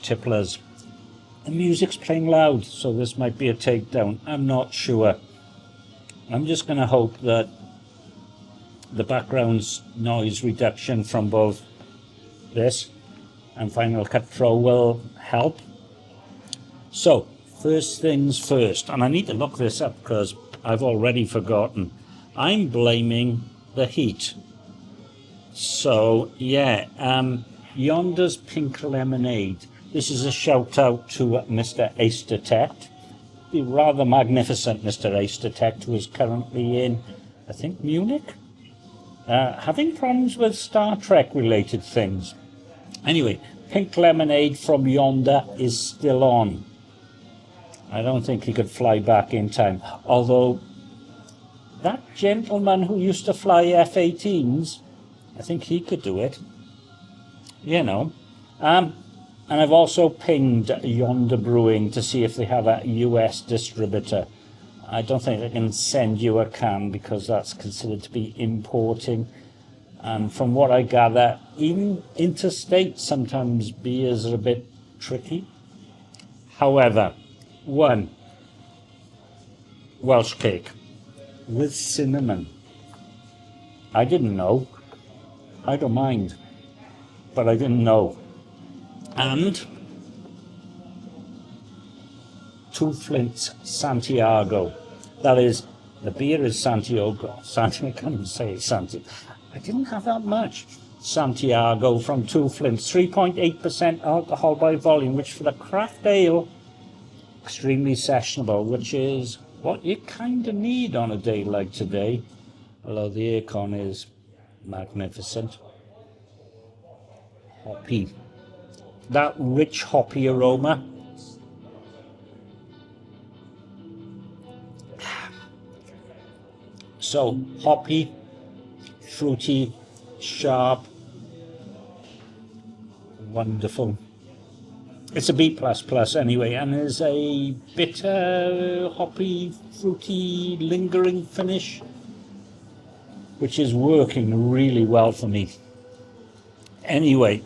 Tipplers. The music's playing loud, so this might be a takedown. I'm not sure. I'm just going to hope that the background's noise reduction from both this and Final Cut Pro will help. So, first things first, and I need to look this up because I've already forgotten. I'm blaming the heat. So, yeah, Yonder's Pink Lemonade. This is a shout out to Mr. Ace-Detect. The rather magnificent Mr. Ace-Detect, who is currently in, I think, Munich? Having problems with Star Trek related things. Anyway, Pink Lemonade from Yonder is still on. I don't think he could fly back in time. Although, that gentleman who used to fly F-18s, I think he could do it. You know. And I've also pinged Yonder Brewing to see if they have a US distributor. I don't think they can send you a can because that's considered to be importing. And from what I gather, even interstate, sometimes beers are a bit tricky. However, one, Welsh cake with cinnamon. I didn't know. I don't mind, but I didn't know. And 2 Flints Santiago. That is, the beer is Santiago. I can't even say Santiago. I didn't have that much. Santiago from 2 Flints. 3.8% alcohol by volume, which for the craft ale, extremely sessionable, which is what you kind of need on a day like today. Although the aircon is magnificent. Hoppy. That rich hoppy aroma. So, hoppy, fruity, sharp, wonderful. It's a B++ anyway, and there's a bitter, hoppy, fruity, lingering finish, which is working really well for me. Anyway,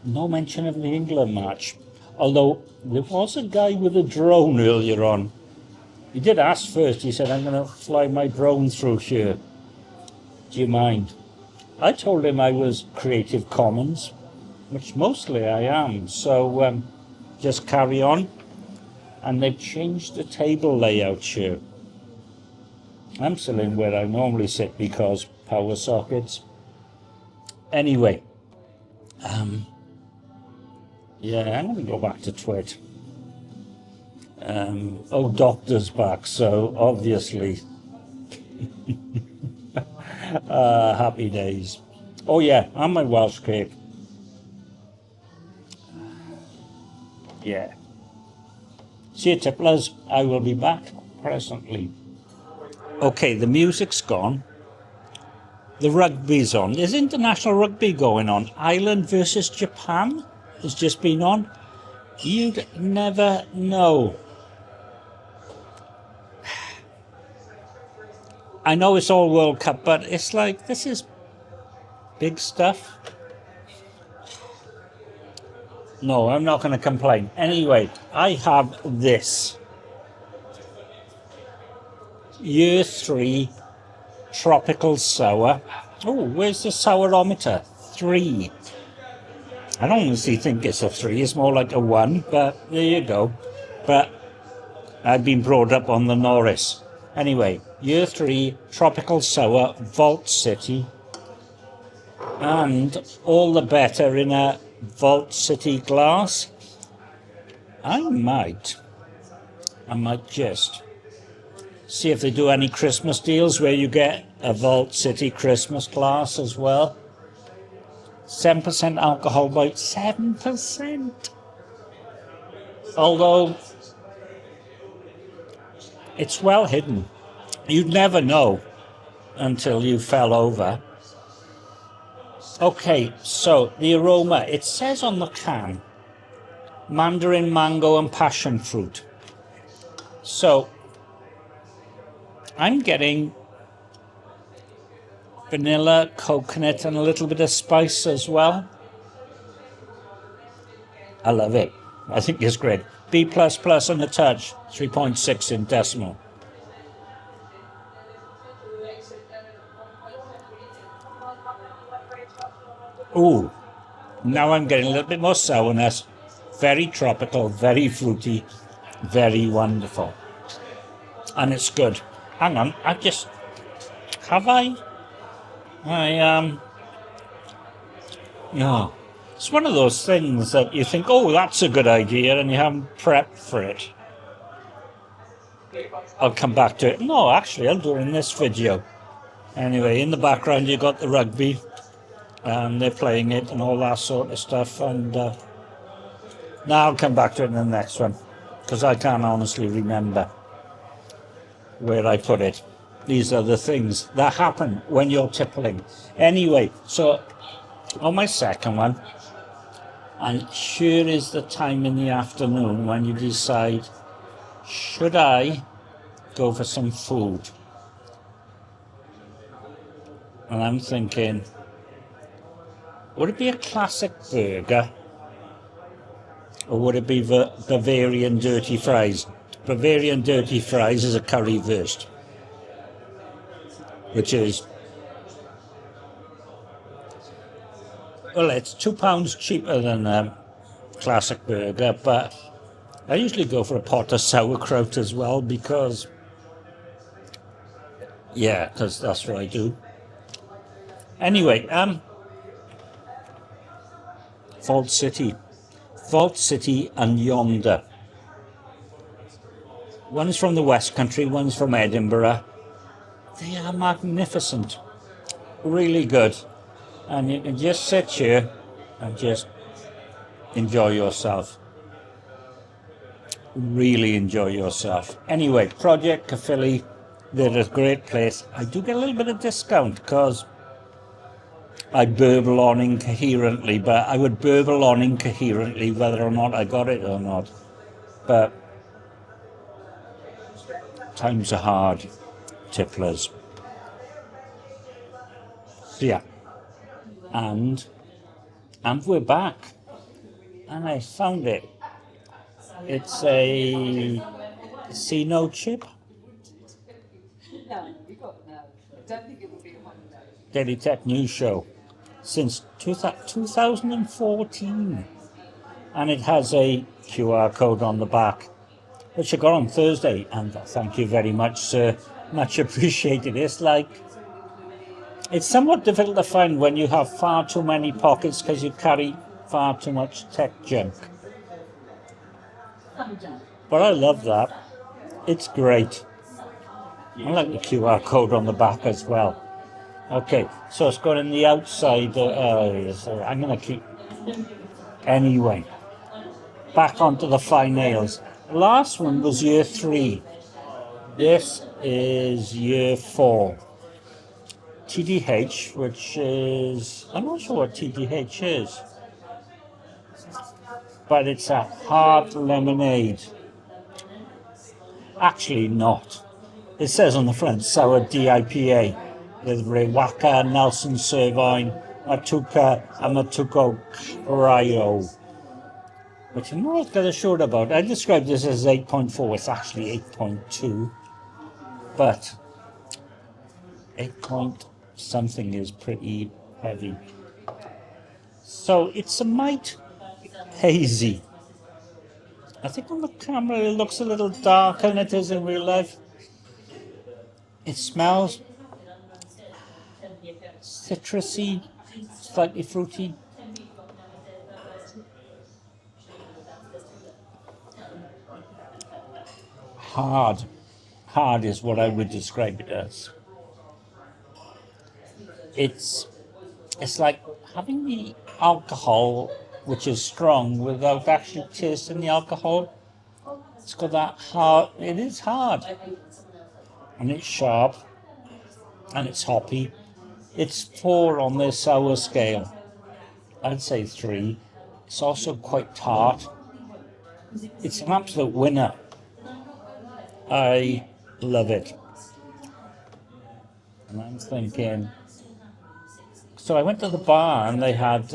no mention of the England match, although there was a guy with a drone earlier on. He did ask first, he said, I'm going to fly my drone through here. Do you mind? I told him I was Creative Commons, which mostly I am, so just carry on. And they've changed the table layout here. I'm still in where I normally sit because power sockets. Anyway, yeah, I'm going to go back to Twit. Doctor's back, so obviously happy days. Oh yeah, and my Welsh cake. Yeah. See you, tipplers. I will be back presently. Okay, the music's gone. The rugby's on. There's international rugby going on. Ireland versus Japan has just been on. You'd never know. I know it's all World Cup, but it's like, this is big stuff. No, I'm not going to complain. Anyway, I have this. Year 3 Tropical Sour. Oh, where's the sourometer? 3. I don't honestly think it's a 3. It's more like a 1, but there you go. But I've been brought up on the Norris. Anyway, Year 3 Tropical Sour, Vault City. And all the better in a Vault City glass. I might just see if they do any Christmas deals where you get a Vault City Christmas glass as well. 7% alcohol by 7%. Although it's well hidden. You'd never know until you fell over. Okay, so the aroma, it says on the can, mandarin, mango and passion fruit. So I'm getting vanilla, coconut, and a little bit of spice as well. I love it. I think it's great. B++ on the touch, 3.6 in decimal. Ooh, now I'm getting a little bit more sourness. Very tropical, very fruity, very wonderful. And it's good. Hang on, have I? Yeah. It's one of those things that you think, oh, that's a good idea, and you haven't prepped for it. I'll come back to it. No, actually, I'll do it in this video. Anyway, in the background, you got the rugby, and they're playing it and all that sort of stuff. And now I'll come back to it in the next one, because I can't honestly remember where I put it. These are the things that happen when you're tippling. Anyway, so on my second one, and here is the time in the afternoon when you decide, should I go for some food? And I'm thinking, would it be a classic burger, or would it be Bavarian dirty fries? Bavarian dirty fries is a currywurst, which is, well, it's £2 cheaper than a classic burger, but I usually go for a pot of sauerkraut as well, because that's what I do. Anyway, Vault City and Yonder. One's from the West Country, one's from Edinburgh. They are magnificent, really good. And you can just sit here and just enjoy yourself. Really enjoy yourself. Anyway, Project Caerphilly, they're a great place. I do get a little bit of discount because I burble on incoherently, but I would burble on incoherently whether or not I got it or not. But times are hard, tipplers. So yeah. And we're back, and I found it. It's a casino chip. Daily Tech News Show since 2014, and it has a QR code on the back, which I got on Thursday, and thank you very much, sir. Much appreciated. It's somewhat difficult to find when you have far too many pockets because you carry far too much tech junk. But I love that. It's great. I like the QR code on the back as well. Okay, so it's got in the outside so I'm going to keep... Anyway, back onto the fine nails. The last one was year 3. This is year 4. TDH, which is, I'm not sure what TDH is, but it's a hard lemonade. Actually not. It says on the front, sour DIPA, with Rewaka, Nelson Sirloin, Matuka, and Matuko Cryo, which I'm not going to sure about. I described this as 8.4, it's actually 8.2, but 8 point something is pretty heavy. So it's a mite hazy. I think on the camera it looks a little darker than it is in real life. It smells citrusy, slightly fruity. Hard is what I would describe it as. It's like having the alcohol, which is strong, without actually tasting the alcohol. It's got that hard, it is hard. And it's sharp. And it's hoppy. It's 4 on the sour scale. I'd say 3. It's also quite tart. It's an absolute winner. I love it. And I'm thinking, so I went to the bar and they had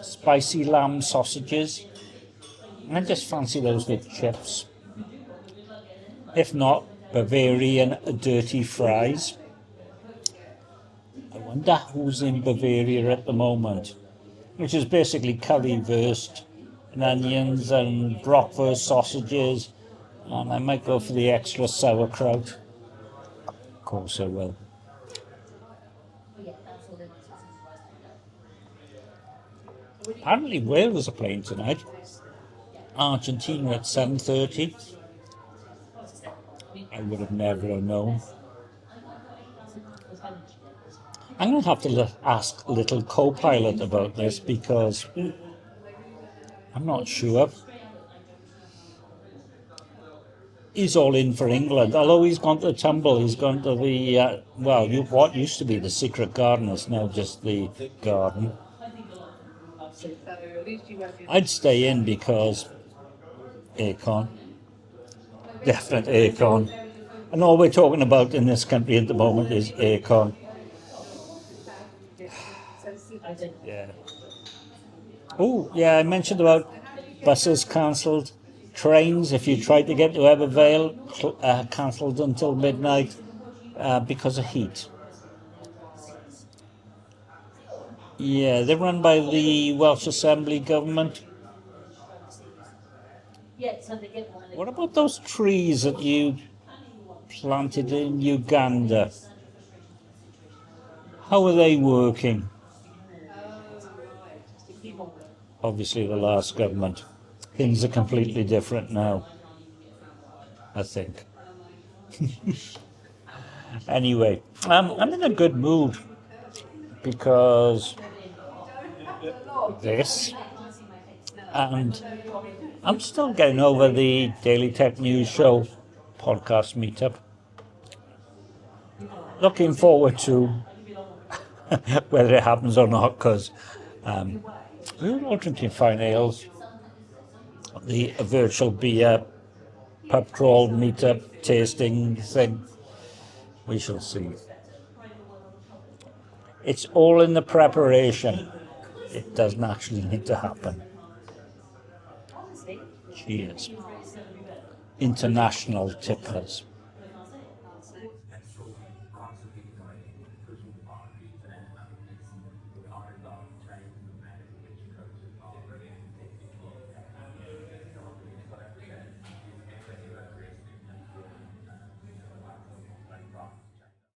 spicy lamb sausages. And I just fancy those with chips. If not, Bavarian dirty fries. I wonder who's in Bavaria at the moment, which is basically currywurst and onions and bratwurst sausages, and I might go for the extra sauerkraut. Of course I will. Apparently Wales are playing tonight. Argentina at 7:30. I would have never known. I'm going to have to ask little co-pilot about this because I'm not sure. He's all in for England, although he's gone to the tumble. He's gone to the, what used to be the secret garden is now just the garden. I'd stay in because aircon. Definite aircon. And all we're talking about in this country at the moment is aircon. Yeah. Oh, yeah, I mentioned about buses cancelled. Trains, if you tried to get to Evervale, cancelled until midnight because of heat. Yeah, they're run by the Welsh Assembly government. What about those trees that you planted in Uganda? How are they working? Obviously the last government. Things are completely different now, I think. Anyway, I'm in a good mood because this, and I'm still getting over the Daily Tech News Show podcast meetup. Looking forward to whether it happens or not, because we're all drinking fine ales. The virtual beer pub crawl meetup tasting thing, we shall see. It's all in the preparation. It doesn't actually need to happen. Cheers. International tipplers.